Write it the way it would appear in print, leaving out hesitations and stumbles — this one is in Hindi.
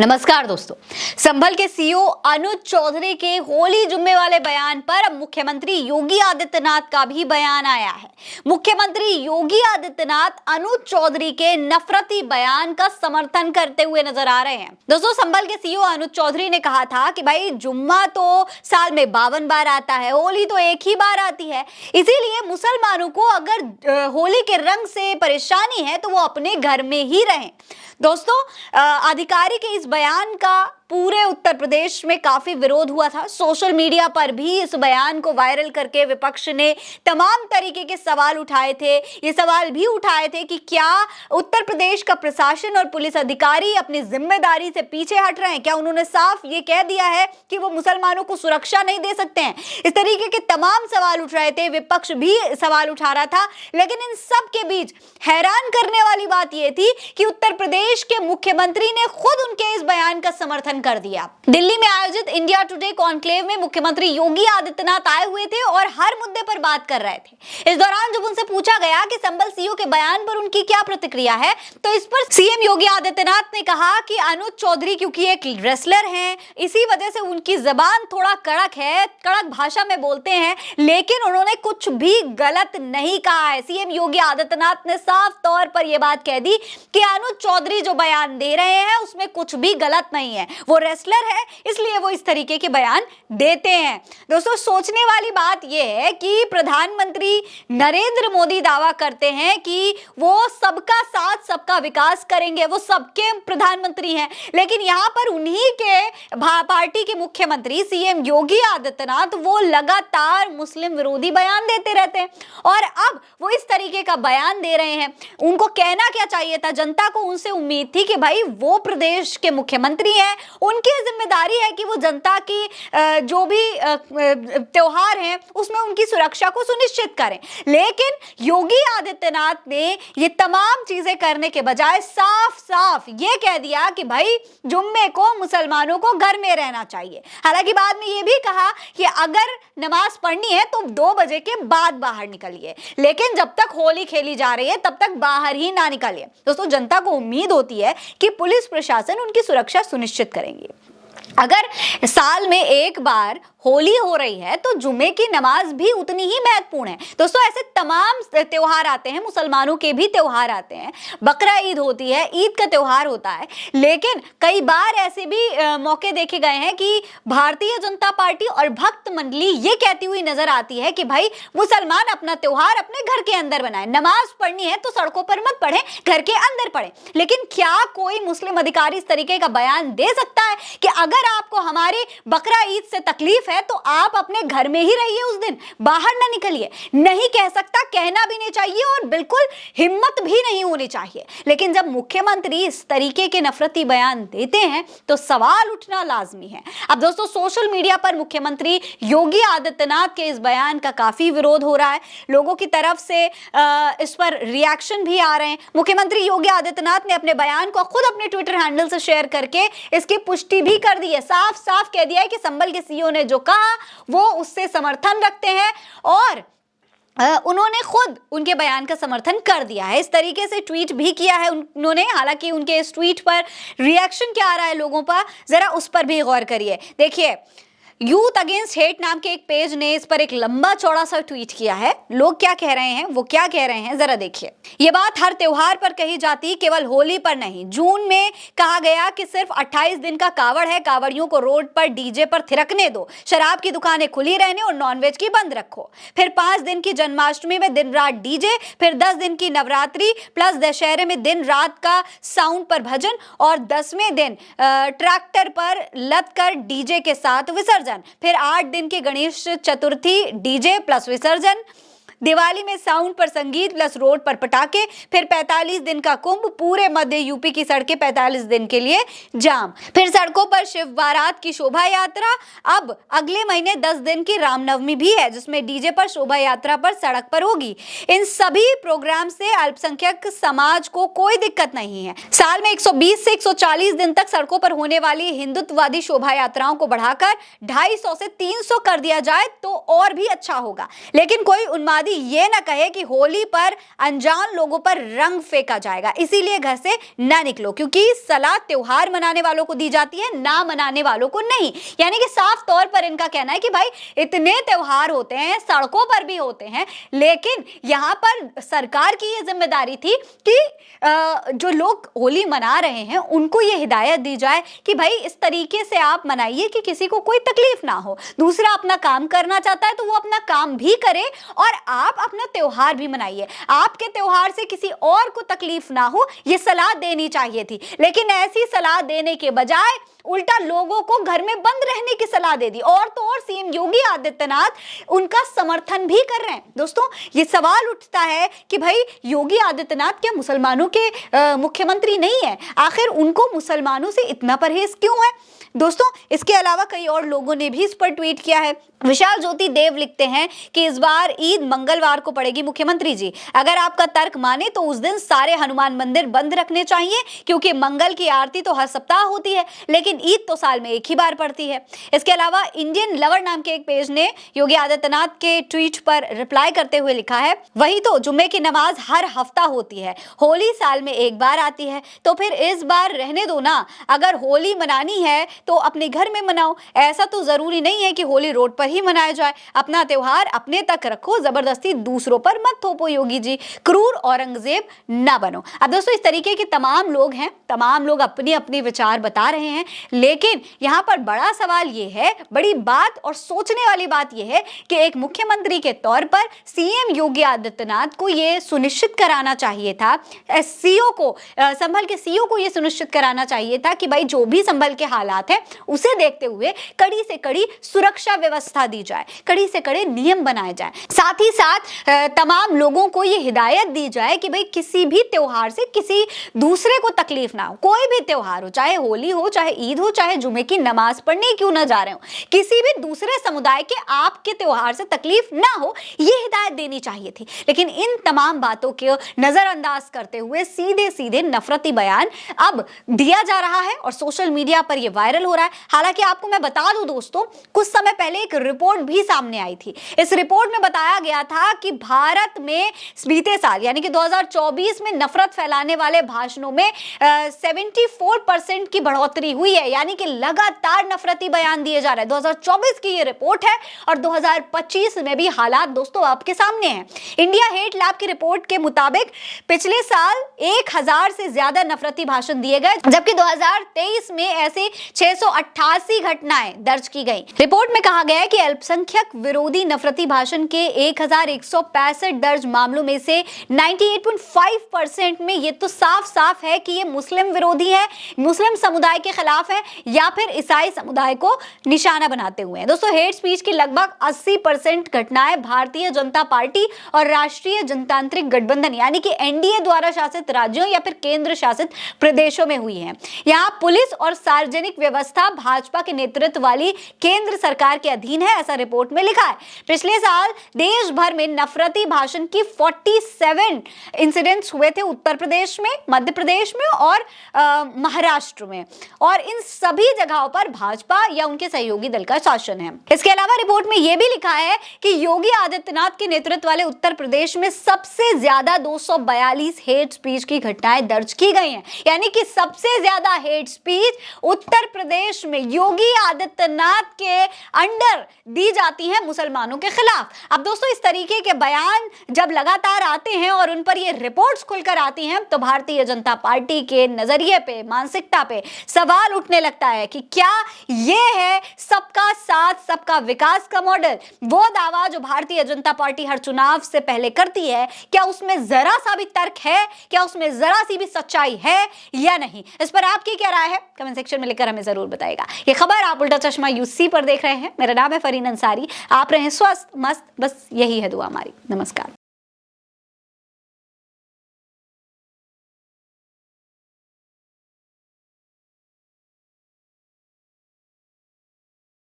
नमस्कार दोस्तों। संभल के सीईओ अनुज चौधरी के होली जुम्मे वाले बयान पर अब मुख्यमंत्री योगी आदित्यनाथ का भी बयान आया है। मुख्यमंत्री योगी आदित्यनाथ अनुज चौधरी के नफरती बयान का समर्थन करते हुए नजर आ रहे हैं। दोस्तों, संभल के सीईओ अनुज चौधरी ने कहा था कि भाई जुम्मा तो साल में 52 बार आता है, होली तो एक ही बार आती है, इसीलिए मुसलमानों को अगर होली के रंग से परेशानी है तो वो अपने घर में ही रहें। दोस्तों, अधिकारी के इस बयान का पूरे उत्तर प्रदेश में काफी विरोध हुआ था। सोशल मीडिया पर भी इस बयान को वायरल करके विपक्ष ने तमाम तरीके के सवाल उठाए थे। ये सवाल भी उठाए थे कि क्या उत्तर प्रदेश का प्रशासन और पुलिस अधिकारी अपनी जिम्मेदारी से पीछे हट रहे हैं? क्या उन्होंने साफ ये कह दिया है कि वो मुसलमानों को सुरक्षा नहीं दे सकते हैं? इस तरीके के तमाम सवाल उठ रहे थे, विपक्ष भी सवाल उठा रहा था। लेकिन इन सब के बीच हैरान करने वाली बात यह थी कि उत्तर प्रदेश के मुख्यमंत्री ने खुद उनके इस बयान का समर्थन कर दिया। दिल्ली में आयोजित इंडिया टुडे कॉन्क्लेव में मुख्यमंत्री योगी आदित्यनाथ आए हुए थे और हर मुद्दे पर बात कर रहे थे। इस दौरान जब उनसे पूछा गया कि संभल सीईओ के बयान पर उनकी क्या प्रतिक्रिया है, तो इस पर सीएम योगी आदित्यनाथ ने कहा कि अनुज चौधरी क्योंकि एक रेसलर हैं, इसी वजह से उनकी जबान थोड़ा कड़क है, कड़क भाषा में बोलते हैं, लेकिन उन्होंने कुछ भी गलत नहीं कहा है। सीएम योगी आदित्यनाथ ने साफ तौर पर यह बात कह दी कि अनुज चौधरी जो बयान दे रहे हैं उसमें कुछ भी गलत नहीं है, वो रेसलर है इसलिए वो इस तरीके के बयान देते हैं। दोस्तों, सोचने वाली बात यह है कि प्रधानमंत्री नरेंद्र मोदी दावा करते हैं कि वो सबका साथ सबका विकास करेंगे, वो सबके प्रधानमंत्री हैं, लेकिन यहां पर उन्हीं के पार्टी के मुख्यमंत्री सीएम योगी आदित्यनाथ वो लगातार मुस्लिम विरोधी बयान देते रहते हैं और अब वो इस तरीके का बयान दे रहे हैं। उनको कहना क्या चाहिए था? जनता को उनसे उम्मीद थी कि भाई वो प्रदेश के मुख्यमंत्री हैं, उनकी जिम्मेदारी है कि वो जनता की जो भी त्योहार हैं उसमें उनकी सुरक्षा को सुनिश्चित करें। लेकिन योगी आदित्यनाथ ने ये तमाम चीजें करने के बजाय साफ साफ ये कह दिया कि भाई जुम्मे को मुसलमानों को घर में रहना चाहिए। हालांकि बाद में ये भी कहा कि अगर नमाज पढ़नी है तो 2 बजे के बाद बाहर निकलिए, लेकिन जब तक होली खेली जा रही है तब तक बाहर ही ना निकलिए। दोस्तों, जनता को उम्मीद होती है कि पुलिस प्रशासन उनकी सुरक्षा सुनिश्चित करेंगे। अगर साल में एक बार होली हो रही है तो जुम्मे की नमाज भी उतनी ही महत्वपूर्ण है। दोस्तों, ऐसे तमाम त्योहार आते हैं, मुसलमानों के भी त्योहार आते हैं, बकरा ईद होती है, ईद का त्योहार होता है, लेकिन कई बार ऐसे भी मौके देखे गए हैं कि भारतीय जनता पार्टी और भक्त मंडली ये कहती हुई नजर आती है कि भाई मुसलमान अपना त्योहार अपने घर के अंदर बनाए, नमाज पढ़नी है तो सड़कों पर मत पढ़े, घर के अंदर पढ़े। लेकिन क्या कोई मुस्लिम अधिकारी इस तरीके का बयान दे सकता है कि अगर आपको हमारे बकरा ईद से तकलीफ है तो आप अपने घर में ही रहिए, उस दिन बाहर ना निकलिए? नहीं कह सकता, कहना भी नहीं चाहिए और बिल्कुल हिम्मत भी नहीं होनी चाहिए। लेकिन जब मुख्यमंत्री इस तरीके के नफरती बयान देते हैं तो सवाल उठना लाजमी है। अब दोस्तों, सोशल मीडिया पर मुख्यमंत्री योगी आदित्यनाथ के इस बयान का काफी विरोध हो रहा है। लोगों की तरफ से इस पर रिएक्शन भी आ रहे हैं। मुख्यमंत्री योगी आदित्यनाथ ने अपने बयान को खुद अपने ट्विटर हैंडल से शेयर करके इसकी पुष्टि भी कर दी है। साफ साफ कह दिया है कि संभल के सीईओ ने जो कहा वो उससे समर्थन रखते हैं और उन्होंने खुद उनके बयान का समर्थन कर दिया है। इस तरीके से ट्वीट भी किया है उन्होंने। हालांकि उनके इस ट्वीट पर रिएक्शन क्या आ रहा है लोगों पर, जरा उस पर भी गौर करिए। देखिए, यूथ अगेंस्ट हेट नाम के एक पेज ने इस पर एक लंबा चौड़ा सा ट्वीट किया है। लोग क्या कह रहे हैं, वो क्या कह रहे हैं, जरा देखिए। ये बात हर त्योहार पर कही जाती, केवल होली पर नहीं। जून में कहा गया कि सिर्फ 28 दिन का कावड़ है, कावड़ियों को रोड पर डीजे पर थिरकने दो, शराब की दुकानें खुली रहने और नॉनवेज की बंद रखो। फिर 5 दिन की जन्माष्टमी में दिन रात डीजे, फिर 10 दिन की नवरात्रि प्लस दशहरे में दिन रात का साउंड पर भजन और 10वें दिन ट्रैक्टर पर लद कर डीजे के साथ विसर्जन, फिर 8 दिन की गणेश चतुर्थी डीजे प्लस विसर्जन, दिवाली में साउंड पर संगीत प्लस रोड पर पटाखे, फिर 45 दिन का कुंभ, पूरे मध्य यूपी की सड़कें 45 दिन के लिए जाम, फिर सड़कों पर शिव बारात की शोभा यात्रा। अब अगले महीने 10 दिन की रामनवमी भी है जिसमें डीजे पर शोभा यात्रा पर सड़क पर होगी। इन सभी प्रोग्राम से अल्पसंख्यक समाज को कोई दिक्कत नहीं है। साल में 120 से 140 दिन तक सड़कों पर होने वाली हिंदुत्ववादी शोभा यात्राओं को बढ़ाकर 250 से 300 कर दिया जाए तो और भी अच्छा होगा। लेकिन कोई उन्मादी मोदी ये ना कहे कि होली पर अनजान लोगों पर रंग फेंका जाएगा, इसीलिए घर से ना निकलो, क्योंकि सलाह त्योहार मनाने वालों को दी जाती है, ना मनाने वालों को नहीं। यानी कि साफ तौर पर इनका कहना है कि भाई इतने त्योहार होते हैं, सड़कों पर भी होते हैं, लेकिन यहां पर सरकार की यह जिम्मेदारी थी कि जो लोग होली मना रहे हैं उनको यह हिदायत दी जाए कि भाई इस तरीके से आप मनाइए कि किसी को कोई तकलीफ ना हो। दूसरा अपना काम करना चाहता है तो वो अपना काम भी करे और आप अपना त्योहार भी मनाइए। आपके त्योहार से किसी और को तकलीफ ना हो, यह सलाह देनी चाहिए थी। लेकिन ऐसी सलाह देने के बजाय उल्टा लोगों को घर में बंद रहने की सलाह दे दी। और तो और सीएम योगी आदित्यनाथ उनका समर्थन भी कर रहे हैं। दोस्तों, ये सवाल उठता है कि भाई योगी आदित्यनाथ क्या मुसलमानों के मुख्यमंत्री नहीं है? आखिर उनको मुसलमानों से इतना परहेज क्यों है? दोस्तों, इसके अलावा कई और लोगों ने भी इस पर ट्वीट किया है। विशाल ज्योति देव लिखते हैं कि इस बार ईद मंगलवार को पड़ेगी मुख्यमंत्री जी। अगर आपका तर्क माने तो उस दिन सारे हनुमान मंदिर बंद रखने चाहिए, क्योंकि मंगल की आरती तो हर सप्ताह होती है, लेकिन ईद तो साल में एक ही बार पड़ती है। इसके अलावा इंडियन लवर नाम के एक पेज ने योगी आदित्यनाथ के ट्वीट पर रिप्लाई करते हुए लिखा है, वही तो जुम्मे की नमाज हर हफ्ता होती है, होली साल में एक बार आती है, तो फिर इस बार रहने दो ना। अगर होली मनानी है तो अपने घर में मनाओ, ऐसा तो जरूरी नहीं है कि होली रोड पर ही मनाया जाए। अपना त्योहार अपने तक रखो, जबरदस्ती दूसरों पर मत थोपो। योगी जी, क्रूर औरंगजेब ना बनो। अब दोस्तों, इस तरीके के तमाम लोग हैं, तमाम लोग अपनी अपनी विचार बता रहे हैं, लेकिन यहां पर बड़ा सवाल यह है, बड़ी बात और सोचने वाली बात यह है कि एक मुख्यमंत्री के तौर पर सीएम योगी आदित्यनाथ को यह सुनिश्चित कराना चाहिए था, सीओ को, संभल के सीओ को यह सुनिश्चित कराना चाहिए था कि भाई जो भी संभल के हालात है उसे देखते हुए कड़ी से कड़ी सुरक्षा व्यवस्था दी जाए, कड़ी से कड़े नियम बनाए जाए। साथ ही साथ तमाम लोगों को यह हिदायत दी जाए कि भाई किसी भी त्योहार से किसी दूसरे को तकलीफ ना हो। कोई भी त्योहार हो, चाहे होली हो, चाहे ईद हो, चाहे जुमे की नमाज पढ़ने क्यों ना जा रहे हो, किसी भी दूसरे समुदाय के आपके त्योहार से तकलीफ ना हो, यह हिदायत देनी चाहिए थी। लेकिन इन तमाम बातों को नजरअंदाज करते हुए सीधे सीधे नफरती बयान अब दिया जा रहा है और सोशल मीडिया पर यह वायरल हो रहा है। हालांकि आपको मैं बता दूं दोस्तों, कुछ समय पहले एक रिपोर्ट भी सामने आई थी। इस रिपोर्ट में बताया गया था कि भारत में बीते साल यानी कि 2024 में नफरत फैलाने वाले भाषणों में 74% की बढ़ोतरी हुई है। यानी कि लगातार नफरती बयान दिए जा रहे हैं। 2024 की ये रिपोर्ट है और 2025 में भी हालात दोस्तों आपके सामने हैं। इंडिया हेट लैब की रिपोर्ट के मुताबिक पिछले साल 1000 से ज्यादा नफरती भाषण दिए गए, जबकि 2023 में ऐसे 688 घटनाएं दर्ज की गई। रिपोर्ट में कहा गया है कि अल्पसंख्यक विरोधी नफरती भाषण के 1165 दर्ज मामलों में से 98.5% में ये तो साफ साफ है कि ये मुस्लिम विरोधी है, मुस्लिम समुदाय के खिलाफ है या फिर ईसाई समुदाय को निशाना बनाते हुए हैं। दोस्तों, हेट स्पीच की लगभग 80% घटनाएं भारतीय जनता पार्टी और राष्ट्रीय जनतांत्रिक गठबंधन यानी कि एनडीए द्वारा शासित राज्यों या फिर केंद्र शासित प्रदेशों में हुई है। यहाँ पुलिस और सार्वजनिक व्यवस्था भाजपा के नेतृत्व वाली केंद्र सरकार के अधीन है, ऐसा रिपोर्ट में लिखा है। पिछले साल देश भर में नफरती भाषण की 47 इंसिडेंट्स हुए थे उत्तर प्रदेश में, मध्य प्रदेश में और महाराष्ट्र में, और इन सभी जगहों पर भाजपा या उनके सहयोगी दल का शासन है। इसके अलावा रिपोर्ट में यह भी लिखा है कि योगी आदित्यनाथ के नेतृत्व वाले उत्तर प्रदेश में सबसे ज्यादा 242 हेट स्पीच की घटनाएं दर्ज की गई हैं। यानी कि सबसे ज्यादा हेट स्पीच उत्तर प्रदेश में योगी आदित्यनाथ के अंडर दी जाती है मुसलमानों के खिलाफ। अब दोस्तों, इस तरीके के बयान जब लगातार आते हैं और उन पर ये रिपोर्ट्स खुलकर आती हैं तो भारतीय जनता पार्टी के नजरिए पे, मानसिकता पे सवाल उठने लगता है कि क्या ये है सबका साथ सबका विकास का मॉडल? वो दावा जो भारतीय जनता पार्टी हर चुनाव से पहले करती है, क्या उसमें जरा सा भी तर्क है? क्या उसमें जरा सी भी सच्चाई है या नहीं? इस पर आपकी क्या राय है? कमेंट सेक्शन में लिखकर हमें जरूर बताइएगा। ये खबर आप उल्टा चश्मा यूसी पर देख रहे हैं। मेरा नाम है फरीन अंसारी। आप रहे स्वस्थ मस्त, बस यही है दुआ हमारी। नमस्कार।